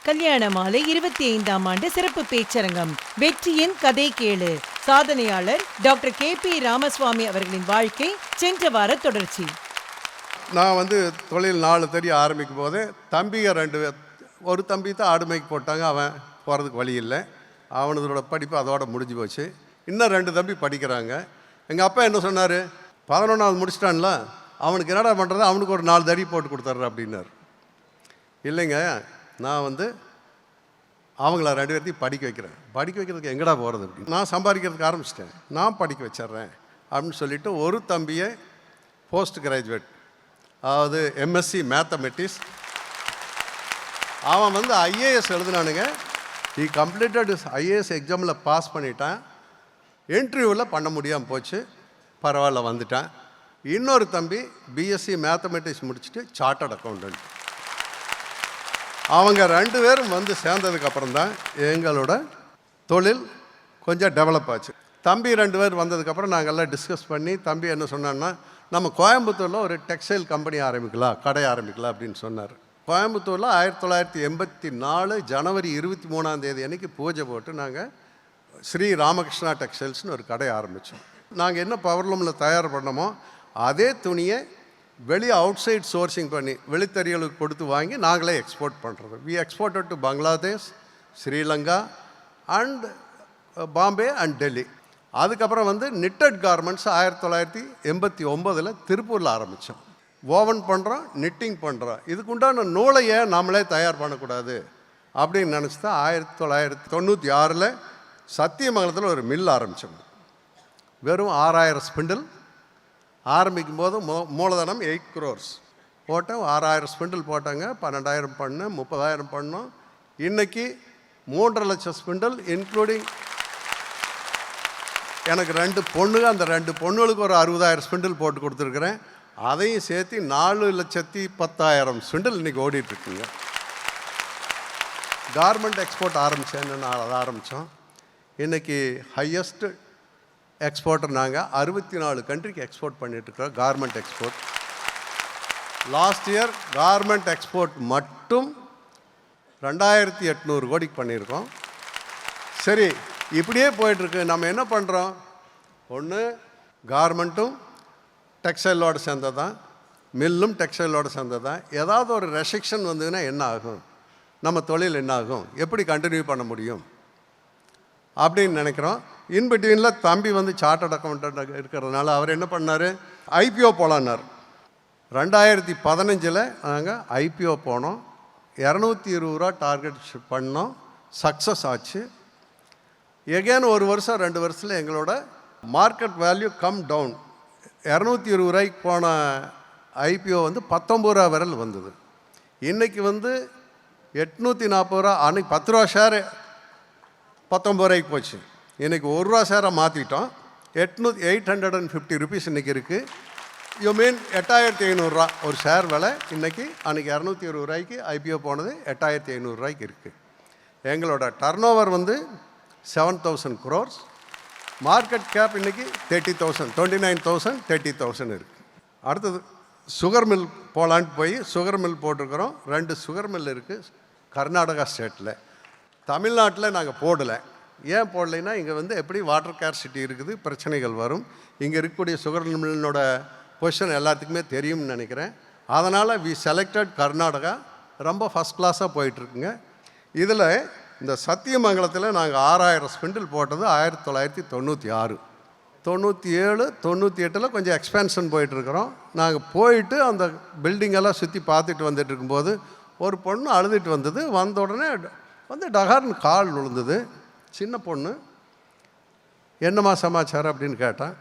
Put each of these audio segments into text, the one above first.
கல்யாண மாலை 25ஆம் ஆண்டு சிறப்பு பேச்சரங்கம். வெற்றியின் கதை கேளு. சாதனையாளர் டாக்டர் KP ராமசுவாமி அவர்களின் வாழ்க்கை சென்ற வார தொடர்ச்சி. நான் தொழில் 4 தெரிய ஆரம்பிக்கும் போது தம்பிங்க 2 பேர், ஒரு தம்பி தான் ஆடுமைக்கு போட்டாங்க, அவன் போகிறதுக்கு வழி இல்லை, அவனதோட படிப்பு அதோட முடிஞ்சு போச்சு. இன்னும் 2 தம்பி படிக்கிறாங்க. எங்கள் அப்பா என்ன சொன்னார், 11ஆவது முடிச்சிட்டான்ல, அவனுக்கு என்னடா பண்ணுறது, அவனுக்கு ஒரு 4 தடி போட்டு கொடுத்துட்றேன் அப்படின்னார். இல்லைங்க, நான் அவங்கள 2 பேர்த்தையும் படிக்க வைக்கிறேன். படிக்க வைக்கிறதுக்கு எங்கடா போகிறது அப்படின்னு நான் சம்பாதிக்கிறதுக்கு ஆரம்பிச்சிட்டேன். நான் படிக்க வச்சிட்றேன் அப்படின்னு சொல்லிவிட்டு ஒரு தம்பியை போஸ்ட் கிராஜுவேட், அதாவது MSc மேத்தமெட்டிக்ஸ், அவன் IAS எழுதினானுங்க. கம்ப்ளீட்டட் IAS எக்ஸாமில் பாஸ் பண்ணிட்டான். இன்டர்வியூவில் பண்ண முடியாமல் போச்சு, பரவாயில்ல வந்துட்டான். இன்னொரு தம்பி BSc மேத்தமெட்டிக்ஸ் முடிச்சுட்டு சார்ட்டர்ட் அக்கௌண்டன்ட். அவங்க 2 பேரும் சேர்ந்ததுக்கப்புறம் தான் எங்களோட தொழில் கொஞ்சம் டெவலப் ஆச்சு. தம்பி 2 பேர் வந்ததுக்கப்புறம் நாங்கள் எல்லாம் டிஸ்கஸ் பண்ணி, தம்பி என்ன சொன்னான்னா, நம்ம கோயம்புத்தூரில் ஒரு டெக்ஸ்டைல் கம்பெனி ஆரம்பிக்கலாம், கடை ஆரம்பிக்கலாம் அப்படின்னு சொன்னார். கோயம்புத்தூரில் 1984 ஜனவரி 23ஆம் தேதி அன்றைக்கி பூஜை போட்டு நாங்கள் ஸ்ரீ ராமகிருஷ்ணா டெக்ஸ்டைல்ஸ்னு ஒரு கடை ஆரம்பித்தோம். நாங்கள் என்ன பவர்லூமில் தயார் பண்ணோமோ அதே துணியை வெளியே அவுட் சைட் சோர்சிங் பண்ணி வெளித்தறிகளுக்கு கொடுத்து வாங்கி நாங்களே எக்ஸ்போர்ட் பண்ணுறது. We exported to Bangladesh, Sri Lanka and Bombay and Delhi. அதுக்கப்புறம் நிட்டட் கார்மெண்ட்ஸ் 1989 திருப்பூரில் ஆரம்பித்தோம். ஓவன் பண்ணுறோம், நிட்டிங் பண்ணுறோம். இதுக்குண்டான நூலையை நாமளே தயார் பண்ணக்கூடாது அப்படின்னு நினச்சி தான் 1996 சத்தியமங்கலத்தில் ஒரு மில் ஆரம்பித்தோம். வெறும் 6000 ஸ்பிண்டில். ஆரம்பிக்கும் போது மூலதனம் 8 crores போட்டேன். 6000 ஸ்பிண்டில் போட்டாங்க. 12,000 பண்ணேன், 30,000 பண்ணோம். இன்றைக்கி 3.5 லட்சம் ஸ்பிண்டில், இன்க்ளூடிங் எனக்கு 2 பொண்ணுங்க. அந்த 2 பொண்ணுகளுக்கு ஒரு 60,000 ஸ்பிண்டில் போட்டு கொடுத்துருக்குறேன். அதையும் சேர்த்து 4,10,000 ஸ்பிண்டில் இன்றைக்கி ஓடிட்டுருக்குங்க. கார்மெண்ட் எக்ஸ்போர்ட் ஆரம்பித்தேன்னு நான் அதை ஆரம்பித்தோம். இன்றைக்கி ஹையஸ்ட்டு எக்ஸ்போர்ட்டர் நாங்கள் 64 கண்ட்ரிக்கு எக்ஸ்போர்ட் பண்ணிகிட்ருக்கோம். Garment export last year garment export மட்டும் 2,800 கோடிக்கு பண்ணியிருக்கோம். சரி, இப்படியே போயிட்டுருக்கு. நம்ம என்ன பண்ணுறோம், ஒன்று கார்மெண்ட்டும் டெக்ஸ்டைலோடு சேர்ந்தது தான், மில்லும் டெக்ஸ்டைலோடு சேர்ந்தது தான். ஏதாவது ஒரு ரெஸ்ட்ரிக்ஷன் வந்ததுன்னா என்ன ஆகும், நம்ம தொழில் என்ன ஆகும், எப்படி கண்டினியூ பண்ண முடியும் அப்படின்னு நினைக்கிறோம். இன்பிட்வீனில் தம்பி சார்ட்டர்ட் அக்கௌண்டன்ட் இருக்கிறதுனால அவர் என்ன பண்ணார், IPO போகலான்னார். 2015 நாங்கள் IPO போனோம். 220 ரூபா டார்கெட் பண்ணோம். சக்ஸஸ் ஆச்சு. எகேன் ஒரு வருஷம் 2 வருஷத்தில் எங்களோட மார்க்கெட் வேல்யூ கம் டவுன். 220 ரூபாய்க்கு போன IPO 19 ரூபா விரல் வந்தது. இன்றைக்கி 840 ரூபா. அன்றைக்கி 10 ரூபா ஷேரு 19 ரூபாய்க்கு போச்சு. இன்றைக்கி 1 ரூபா ஷேராக மாற்றிட்டோம். 850 ருபீஸ் இன்றைக்கி இருக்குது. யூ மீன் 8,500 ஒரு ஷேர் விலை. இன்றைக்கி அன்றைக்கி 220 ரூபாய்க்கு IPO போனது 8,500 ரூபாய்க்கு இருக்குது. எங்களோட turnover 7,000 crores. Market cap இன்றைக்கி 30,000, 29,000, 30,000 இருக்குது. அடுத்தது சுகர் மில் போகலான்ட்டு போய் சுகர் மில் போட்டிருக்கிறோம். 2 சுகர் மில் இருக்குது கர்நாடகா ஸ்டேட்டில். தமிழ்நாட்டில் நாங்கள் போடலை. ஏன் போடலைன்னா, இங்கே எப்படி வாட்டர் கேர்சிட்டி இருக்குது, பிரச்சனைகள் வரும். இங்கே இருக்கக்கூடிய சுகர் மில்லினோட பொசிஷன் எல்லாத்துக்குமே தெரியும்னு நினைக்கிறேன். அதனால் வி செலக்டட் கர்நாடகா. ரொம்ப ஃபஸ்ட் கிளாஸாக போயிட்டுருக்குங்க. இதில் இந்த சத்தியமங்கலத்தில் நாங்கள் 6,000 ஸ்பிண்டில் போட்டது 1996, 97, 98 கொஞ்சம் எக்ஸ்பேன்ஷன் போயிட்டுருக்குறோம். நாங்கள் போயிட்டு அந்த பில்டிங்கெல்லாம் சுற்றி பார்த்துட்டு வந்துட்டு இருக்கும்போது ஒரு பொண்ணு அழுதுட்டு வந்தது. வந்த உடனே டகார்னு கால் விழுந்தது. சின்ன பொண்ணு. என்னம்மா சமாச்சாரம் அப்படின்னு கேட்டான்.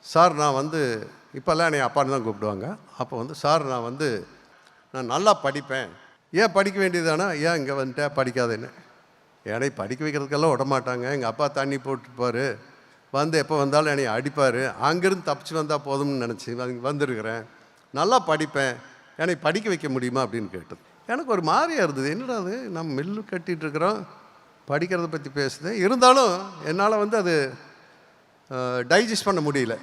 சார், நான் இப்போல்லாம் என்னை அப்பான்னு தான் கூப்பிடுவாங்க. அப்போ சார், நான் நல்லா படிப்பேன். ஏன் படிக்க வேண்டியதானா, ஏன் இங்கே வந்துட்டேன் படிக்காதேன்னு. என்னை படிக்க வைக்கிறதுக்கெல்லாம் விடமாட்டாங்க. எங்கள் அப்பா தண்ணி போட்டுப்பார், எப்போ வந்தாலும் என்னை அடிப்பார். அங்கேருந்து தப்பிச்சு வந்தால் போதும்னு நினச்சி வந்திருக்கிறேன். நல்லா படிப்பேன், என்னை படிக்க வைக்க முடியுமா அப்படின்னு கேட்டது. எனக்கு ஒரு மாதிரியாக இருந்தது. என்னடா அது, நம்ம மில்லு கட்டிகிட்ருக்குறோம், படிக்கிறத பற்றி பேசுது. இருந்தாலும் என்னால் அது டைஜஸ்ட் பண்ண முடியல.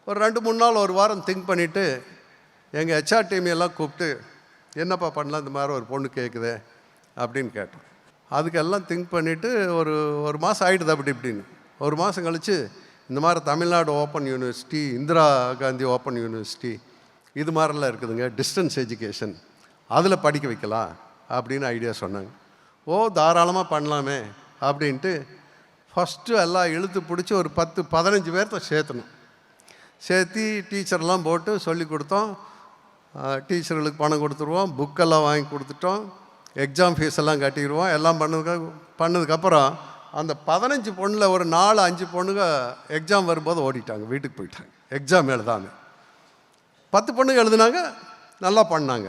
ஒரு 2-3 நாள், ஒரு வாரம் திங்க் பண்ணிவிட்டு எங்கள் HR டீம் எல்லாம் கூப்பிட்டு என்னப்பா பண்ணலாம், இந்த மாதிரி ஒரு பொண்ணு கேட்குதே அப்படின்னு கேட்டோம். அதுக்கெல்லாம் திங்க் பண்ணிவிட்டு ஒரு மாதம் ஆகிடுது அப்படி இப்படின்னு. ஒரு மாதம் கழித்து இந்த மாதிரி Tamil Nadu open university, Indira Gandhi open university இது மாதிரிலாம் இருக்குதுங்க, டிஸ்டன்ஸ் எஜுகேஷன், அதில் படிக்க வைக்கலாம் அப்படின்னு ஐடியா சொன்னாங்க. ஓ தாராளமாக பண்ணலாமே அப்படின்ட்டு ஃபஸ்ட்டு எல்லாம் இழுத்து பிடிச்சி ஒரு 10-15 பேர்த்த சேர்த்தணும். சேர்த்து டீச்சர்லாம் போட்டு சொல்லி கொடுத்தோம். டீச்சர்களுக்கு பணம் கொடுத்துருவோம், புக்கெல்லாம் வாங்கி கொடுத்துட்டோம், எக்ஸாம் ஃபீஸ் எல்லாம் கட்டிடுவோம். எல்லாம் பண்ணதுக்கப்புறம் அந்த 15 பொண்ணில் ஒரு 4-5 பொண்ணுங்க எக்ஸாம் வரும்போது ஓடிட்டாங்க, வீட்டுக்கு போயிட்டாங்க. எக்ஸாம் எழுதாங்க. 10 பொண்ணுங்க எழுதுனாங்க, நல்லா பண்ணாங்க.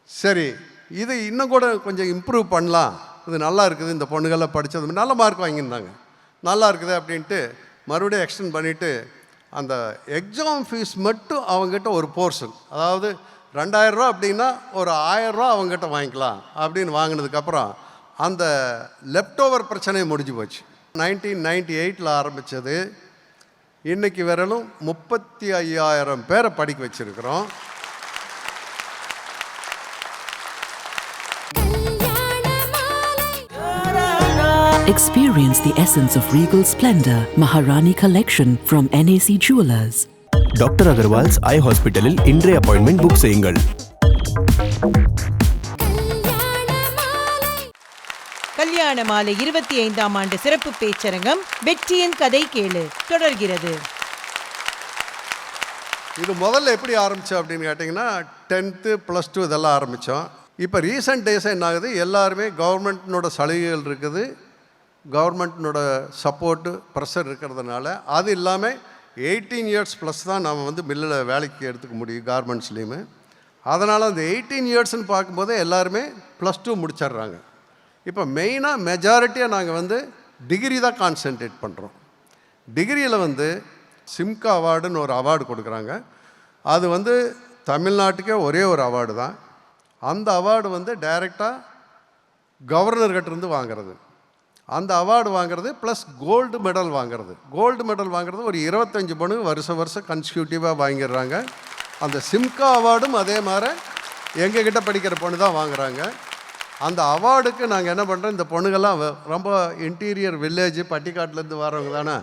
சரி, இது இன்னும் கூட கொஞ்சம் இம்ப்ரூவ் பண்ணலாம், இது நல்லா இருக்குது, இந்த பொண்ணுகள்லாம் படித்தது நல்ல மார்க் வாங்கியிருந்தாங்க, நல்லா இருக்குது அப்படின்ட்டு மறுபடியும் எக்ஸ்டெண்ட் பண்ணிவிட்டு அந்த எக்ஸாம் ஃபீஸ் மட்டும் அவங்ககிட்ட ஒரு போர்ஷன், அதாவது 2000 ரூபா அப்படின்னா ஒரு 1000 ரூபா அவங்ககிட்ட வாங்கிக்கலாம் அப்படின்னு வாங்கினதுக்கப்புறம் அந்த லெஃப்ட் ஓவர் பிரச்சனை முடிஞ்சு போச்சு. 1998 ஆரம்பித்தது, இன்றைக்கி வரலும் 35,000 பேரை படிக்க வச்சுருக்கிறோம். Experience the essence of regal splendor. Maharani Collection from NAC Jewelers. Doctor Agarwal's eye ஹாஸ்பிட்டலில் இன்றைய அப்பாயின்மெண்ட் புக் செய்யுங்கள். கல்யாண மாலை 25ஆம் ஆண்டு சிறப்பு பேச்சரங்கம் வெற்றியின் கதை கேளு தொடர்கிறது. இது முதல்ல எப்படி ஆரம்பித்தோம் அப்படின்னு கேட்டிங்கன்னா 10th +2 இதெல்லாம் ஆரம்பித்தோம். இப்போ ரீசெண்ட் டேஸாக என்ன ஆகுது, எல்லாருமே கவர்மெண்ட்டினோட சலுகைகள் இருக்குது, கவர்மெண்ட்டினோட சப்போர்ட்டு ப்ரெஷர் இருக்கிறதுனால அது இல்லாமல் 18 இயர்ஸ் ப்ளஸ் தான் நம்ம வந்து மில்லில் வேலைக்கு எடுத்துக்க முடியும் கார்மெண்ட்ஸ்லேயுமே. அதனால் அந்த 18 இயர்ஸ்ன்னு பார்க்கும்போது எல்லாருமே +2 முடிச்சிடுறாங்க. இப்போ மெயினாக மெஜாரிட்டியாக நாங்கள் வந்து டிகிரி தான் கான்சென்ட்ரேட் பண்ணுறோம். டிகிரியில் வந்து சிம்கா அவார்டுன்னு ஒரு அவார்டு கொடுக்குறாங்க. அது வந்து தமிழ்நாட்டுக்கே ஒரே ஒரு அவார்டு தான். அந்த அவார்டு வந்து டைரெக்டாக கவர்னர்கிட்டருந்து வாங்கிறது. அந்த அவார்டு வாங்கிறது ப்ளஸ் கோல்டு மெடல் வாங்கிறது. கோல்டு மெடல் வாங்கிறது ஒரு 25 பொண்ணு வருஷம் கன்ஸ்டியூட்டிவாக வாங்கிடுறாங்க. அந்த சிம்கா அவார்டும் அதே மாதிரி எங்ககிட்ட படிக்கிற பொண்ணு தான் வாங்குகிறாங்க. அந்த அவார்டுக்கு நாங்கள் என்ன பண்ணுறோம், இந்த பொண்ணுங்கள்லாம் ரொம்ப இன்டீரியர் வில்லேஜ் பட்டிக்காட்டிலேருந்து வரவங்க தானே,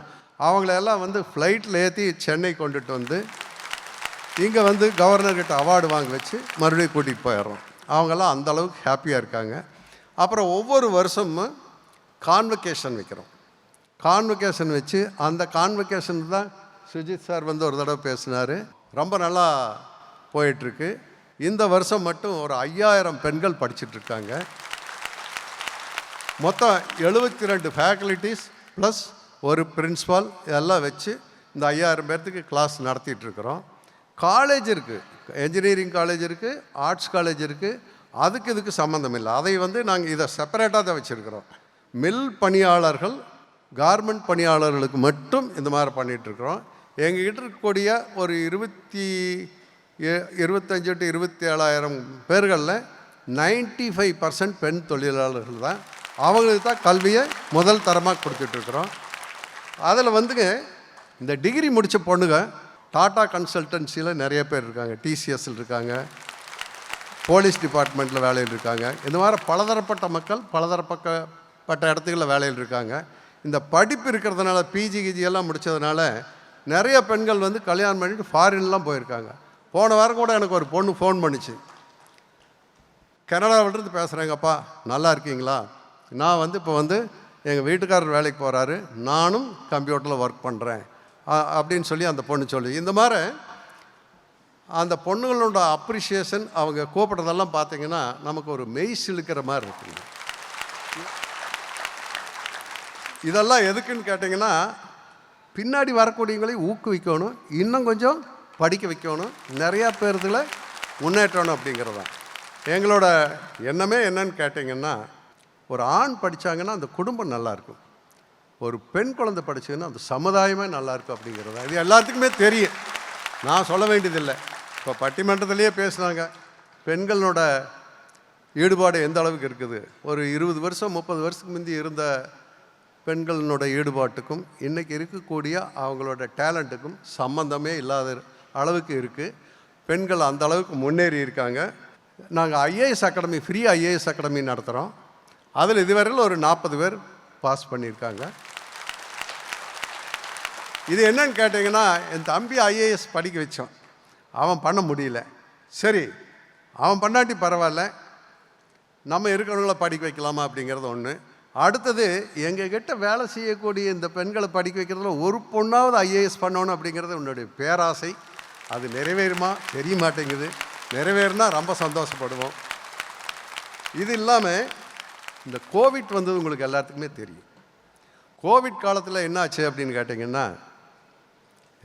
அவங்களெல்லாம் வந்து ஃப்ளைட்டில் ஏற்றி சென்னை கொண்டுட்டு வந்து இங்கே வந்து கவர்னர்கிட்ட அவார்டு வாங்க வச்சு மறுபடியும் கூட்டிகிட்டு போயிடுறோம். அவங்கெல்லாம் அந்தளவுக்கு ஹாப்பியாக இருக்காங்க. அப்புறம் ஒவ்வொரு வருஷமும் கான்வெகேஷன் வைக்கிறோம். கான்வெகேஷன் வச்சு அந்த கான்வெகேஷன் தான் சுஜித் சார் வந்து ஒரு தடவை பேசினார், ரொம்ப நல்லா போயிட்டுருக்கு. இந்த வருஷம் மட்டும் ஒரு 5000 பெண்கள் படிச்சுட்ருக்காங்க. மொத்தம் 72 ஃபேக்கல்ட்டிஸ் ப்ளஸ் ஒரு பிரின்ஸிபால் எல்லாம் வச்சு இந்த 5000 பேர்த்துக்கு கிளாஸ் நடத்திட்டுருக்குறோம். காலேஜ் இருக்குது, என்ஜினியரிங் காலேஜ் இருக்குது, ஆர்ட்ஸ் காலேஜ் இருக்குது, அதுக்கு இதுக்கு சம்மந்தம் இல்லை. அதை வந்து நாங்கள் இதை செப்பரேட்டாக தான் வச்சுருக்கிறோம். மில் பணியாளர்கள், கார்மெண்ட் பணியாளர்களுக்கு மட்டும் இந்த மாதிரி பண்ணிகிட்ருக்குறோம். எங்ககிட்ட இருக்கக்கூடிய ஒரு 25 to 27,000 பேர்களில் 95% பெண் தொழிலாளர்கள் தான். அவங்களுக்கு தான் கல்வியை முதல் தரமாக கொடுத்துட்ருக்குறோம். அதில் வந்துங்க இந்த டிகிரி முடித்த பொண்ணுங்க டாடா கன்சல்டன்சியில் நிறைய பேர் இருக்காங்க, டிசிஎஸ்ஸில் இருக்காங்க, போலீஸ் டிபார்ட்மெண்ட்டில் வேலையில் இருக்காங்க. இந்த மாதிரி பலதரப்பட்ட மக்கள் பலதரப்பட்ட இடத்துகளில் வேலையில் இருக்காங்க. இந்த படிப்பு இருக்கிறதுனால பிஜி எல்லாம் முடித்ததுனால நிறைய பெண்கள் வந்து கல்யாணம் பண்ணிட்டு ஃபாரின்லாம் போயிருக்காங்க. போன வாரம் கூட எனக்கு ஒரு பொண்ணு ஃபோன் பண்ணிச்சு, கனடாவிலிருந்து பேசுகிறேங்கப்பா, நல்லா இருக்கீங்களா, நான் வந்து இப்போ வந்து எங்கள் வீட்டுக்காரர் வேலைக்கு போகிறாரு, நானும் கம்ப்யூட்டரில் ஒர்க் பண்ணுறேன் அப்படின்னு சொல்லி அந்த பொண்ணு சொல்லி, இந்த மாதிரி அந்த பொண்ணுங்களோட அப்ரிஷியேஷன் அவங்க கூப்பிட்றதெல்லாம் பார்த்திங்கன்னா நமக்கு ஒரு மெய் சிலுக்கிற மாதிரி இருக்குங்க. இதெல்லாம் எதுக்குன்னு கேட்டிங்கன்னா பின்னாடி வரக்கூடியவங்களை ஊக்குவிக்கணும், இன்னும் கொஞ்சம் படிக்க வைக்கணும், நிறையா பேர்களை முன்னேற்றணும் அப்படிங்கிறது தான் எங்களோட எண்ணமே. என்னன்னு கேட்டிங்கன்னா ஒரு ஆண் படித்தாங்கன்னா அந்த குடும்பம் நல்லாயிருக்கும், ஒரு பெண் குழந்தை படித்ததுன்னா அந்த சமுதாயமே நல்லாயிருக்கும் அப்படிங்கிறது இது எல்லாத்துக்குமே தெரியும், நான் சொல்ல வேண்டியதில்லை. இப்போ பட்டிமன்றத்திலேயே பேசுனாங்க பெண்களோட ஈடுபாடு எந்த அளவுக்கு இருக்குது. ஒரு 20 வருஷம் 30 வருஷத்துக்கு முந்தி இருந்த பெண்களோட ஈடுபாட்டுக்கும் இன்றைக்கி இருக்கக்கூடிய அவங்களோட டேலண்ட்டுக்கும் சம்மந்தமே இல்லாத அளவுக்கு இருக்குது. பெண்கள் அந்த அளவுக்கு முன்னேறி இருக்காங்க. நாங்கள் IAS academy, free IAS academy நடத்துகிறோம். அதில் இதுவரையில் ஒரு 40 பேர் பாஸ் பண்ணியிருக்காங்க. இது என்னன்னு கேட்டிங்கன்னா, என் தம்பி ஐஏஎஸ் படிக்க வச்சோம், அவன் பண்ண முடியல. சரி, அவன் பண்ணாட்டி பரவாயில்ல, நம்ம இருக்கிறவங்கள படிக்க வைக்கலாமா அப்படிங்கிறது ஒன்று. அடுத்தது, எங்கள் கிட்ட வேலை செய்யக்கூடிய இந்த பெண்களை படிக்க வைக்கிறதுல ஒரு பொண்ணாவது ஐஏஎஸ் பண்ணணும் அப்படிங்கிறது என்னுடைய பேராசை. அது நிறைவேறுமா தெரிய மாட்டேங்குது. நிறைவேறினா ரொம்ப சந்தோஷப்படுவோம். இது இல்லாமல் இந்த கோவிட் வந்தது உங்களுக்கு எல்லாத்துக்குமே தெரியும். கோவிட் காலத்தில் என்ன ஆச்சு அப்படின்னு கேட்டிங்கன்னா,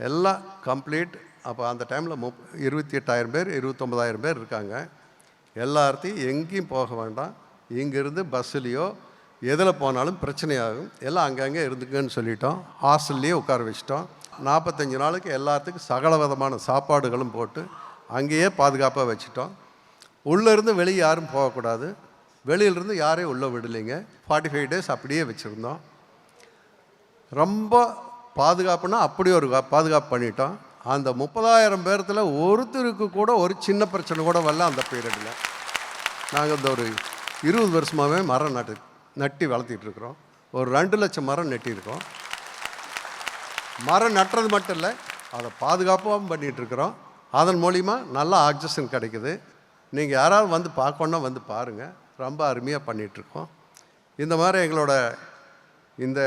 எல்லாம் கம்ப்ளீட். அப்போ அந்த டைமில் 28,000 பேர் 29,000 பேர் இருக்காங்க. எல்லாத்தையும் எங்கேயும் போக வேண்டாம், இங்கேருந்து பஸ்ஸுலேயோ எதில் போனாலும் பிரச்சனையாகும், எல்லாம் அங்கங்கே இருந்துக்குன்னு சொல்லிட்டோம். ஹாஸ்டல்லையே உட்கார வச்சிட்டோம். 45 நாளுக்கு எல்லாத்துக்கும் சகல விதமான சாப்பாடுகளும் போட்டு அங்கேயே பாதுகாப்பாக வச்சுட்டோம். உள்ளேருந்து வெளியே யாரும் போகக்கூடாது, வெளியிலேருந்து யாரையும் உள்ளே விடலைங்க. 45 டேஸ் அப்படியே வச்சுருந்தோம். ரொம்ப பாதுகாப்புனா அப்படி ஒரு பாதுகாப்பு பண்ணிட்டோம். அந்த 30,000 பேர்த்தில் ஒருத்தருக்கு கூட ஒரு சின்ன பிரச்சனை கூட வரல. அந்த பீரியடில் நாங்கள் இந்த ஒரு 20 வருஷமாகவே மரம் நட்டி வளர்த்திட்ருக்குறோம். ஒரு 2 லட்சம் மரம் நட்டியிருக்கோம். மரம் நட்டுறது மட்டும் இல்லை, அதை பாதுகாப்பாகவும் பண்ணிகிட்ருக்குறோம். அதன் மூலிமா நல்லா ஆக்சிஜன் கிடைக்குது. நீங்கள் யாராவது வந்து பார்க்கணுன்னா வந்து பாருங்கள், ரொம்ப அருமையாக பண்ணிகிட்ருக்கோம். இந்த மாதிரி எங்களோட இந்த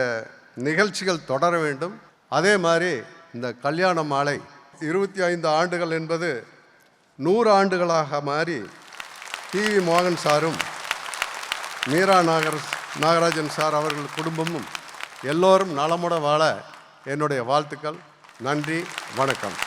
நிகழ்ச்சிகள் தொடர வேண்டும். அதே மாதிரி இந்த கல்யாண மாலை 25 ஆண்டுகள் என்பது 100 ஆண்டுகளாக மாறி டிவி மோகன் சாரும் மீரா நாகராஜன் சார் அவர்கள் குடும்பமும் எல்லோரும் நலமுட வாழ என்னுடைய வாழ்த்துக்கள். நன்றி, வணக்கம்.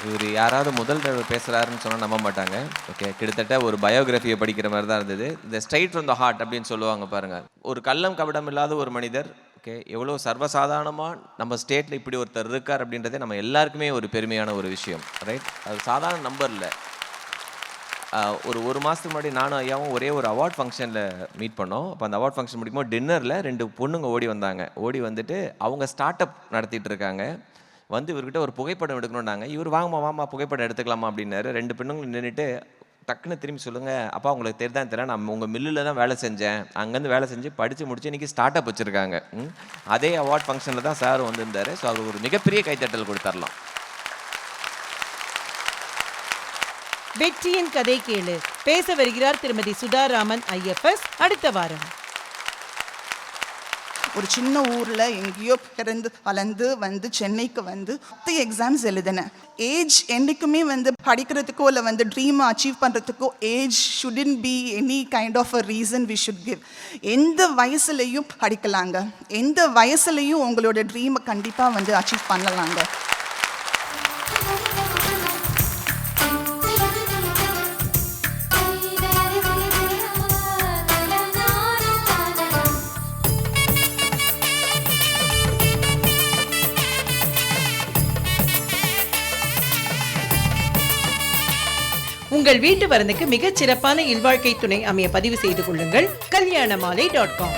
இவர் யாராவது முதல் தடவை பேசுகிறாருன்னு சொன்னால் நம்ப மாட்டாங்க. ஓகே, கிட்டத்தட்ட ஒரு பயோகிராஃபியை படிக்கிற மாதிரி தான் இருந்தது. இந்த ஸ்ட்ரைட் ஃப்ரம் த ஹார்ட் அப்படின்னு சொல்லுவாங்க பாருங்கள். ஒரு கள்ளம் கபடம் இல்லாத ஒரு மனிதர். ஓகே, எவ்வளோ சர்வசாதாரணமாக நம்ம ஸ்டேட்டில் இப்படி ஒருத்தர் இருக்கார் அப்படின்றதே நம்ம எல்லாருக்குமே ஒரு பெருமையான ஒரு விஷயம், ரைட்? அது சாதாரண நம்பர் இல்லை. ஒரு மாதத்துக்கு முன்னாடி நானும் ஐயாவும் ஒரே ஒரு அவார்ட் ஃபங்க்ஷனில் மீட் பண்ணோம். அப்போ அந்த அவார்ட் ஃபங்க்ஷன் முடிக்கும்போது டின்னரில் 2 பொண்ணுங்க ஓடி வந்தாங்க. ஓடி வந்துட்டு அவங்க ஸ்டார்ட் அப் நடத்திட்டு இருக்காங்க. வந்து இவர்கிட்ட ஒரு புகைப்படம் எடுக்கணுன்னாங்க. இவர் வாமா புகைப்படம் எடுத்துக்கலாமா அப்படின்னாரு. 2 பெண்ணுங்களும் நின்றுட்டு டக்குன்னு திரும்பி சொல்லுங்கள், அப்பா உங்களுக்கு தெரிதான் தெரியல, நான் உங்கள் மில்லில் தான் வேலை செஞ்சேன், அங்கேருந்து வேலை செஞ்சு படித்து முடிச்சு இன்றைக்கி ஸ்டார்ட் அப் வச்சுருக்காங்க. அதே அவார்ட் ஃபங்க்ஷனில் தான் சார் வந்திருந்தார். ஸோ அது ஒரு மிகப்பெரிய கைத்தட்டல் கொடுத்துடலாம். வெற்றியின் கதை கேளு. பேச வருகிறார் திருமதி சுதாராமன் IFS. அடுத்த வாரம் ஒரு சின்ன ஊரில் எங்கேயோ பிறந்து வளர்ந்து வந்து சென்னைக்கு வந்து 10 எக்ஸாம்ஸ் எழுதினேன். ஏஜ் என்றைக்குமே வந்து படிக்கிறதுக்கோ இல்லை வந்து ட்ரீமை அச்சீவ் பண்ணுறதுக்கோ age shouldn't be any kind of a reason we should give. எந்த வயசுலையும் படிக்கலாங்க, எந்த வயசுலையும் உங்களோட ட்ரீமை கண்டிப்பாக வந்து அச்சீவ் பண்ணலாங்க. உங்கள் வீட்டு வரனுக்கு மிகச் சிறப்பான இல்வாழ்க்கை துணை அமைய பதிவு செய்து கொள்ளுங்கள். kalyanamaalai.com.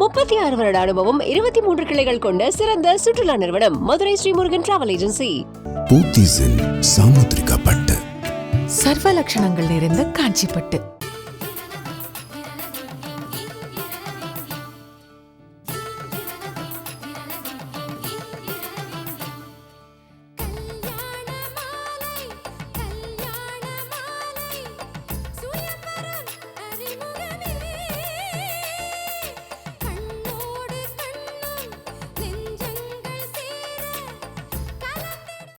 36 வருட அனுபவம், 23 கிளைகள் கொண்ட சிறந்த சுற்றுலா நிறுவனம் மதுரை ஸ்ரீமுருகன் டிராவல் ஏஜென்சி. பூத்திஸில் சாமுத்திரிகா பட்டு, சர்வ லட்சணங்கள் நிறைந்த காஞ்சி பட்டு.